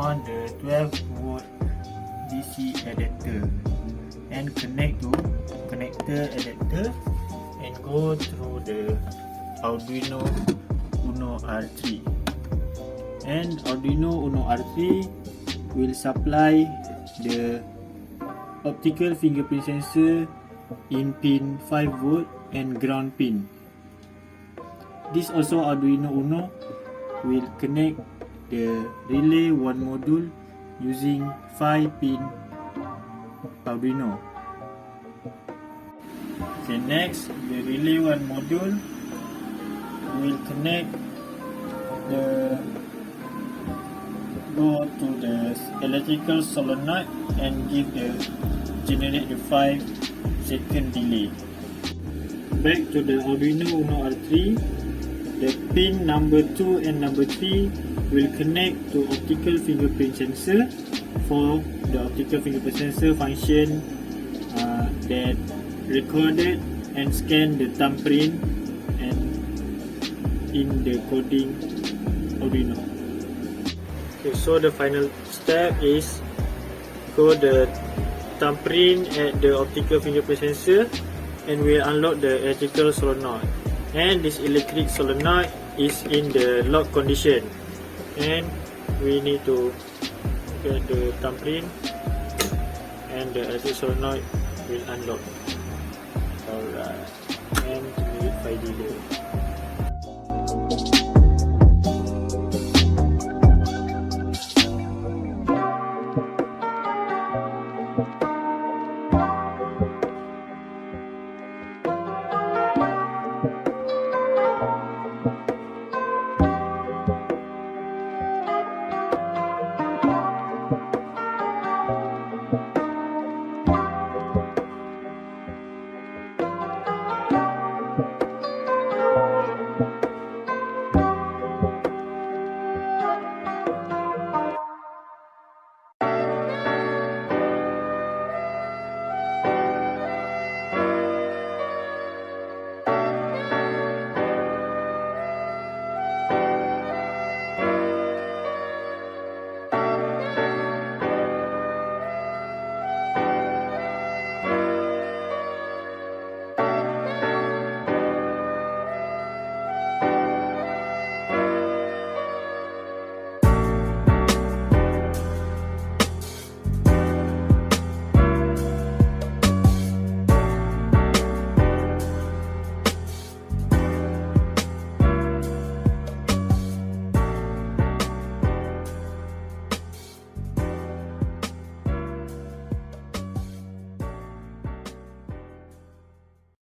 on the 12 volt DC adapter and connect to connector adapter and go through the Arduino Uno R3. And Arduino Uno R3 will supply the optical fingerprint sensor in pin 5 volt and ground pin. This also Arduino Uno will connect the relay 1 module using 5 pin Arduino. Okay, next the relay 1 module will connect go to the electrical solenoid and generate the 5 second delay. Back to the Arduino Uno R3, the pin number 2 and number 3 will connect to optical fingerprint sensor for the optical fingerprint sensor function that recorded and scanned the thumbprint and in the coding Arduino. Okay, so the final step is go the thumbprint at the optical fingerprint sensor and we unlock the electrical solenoid, and this electric solenoid is in the lock condition and we need to get the thumbprint and the electric solenoid will unlock. Alright, and verify delay.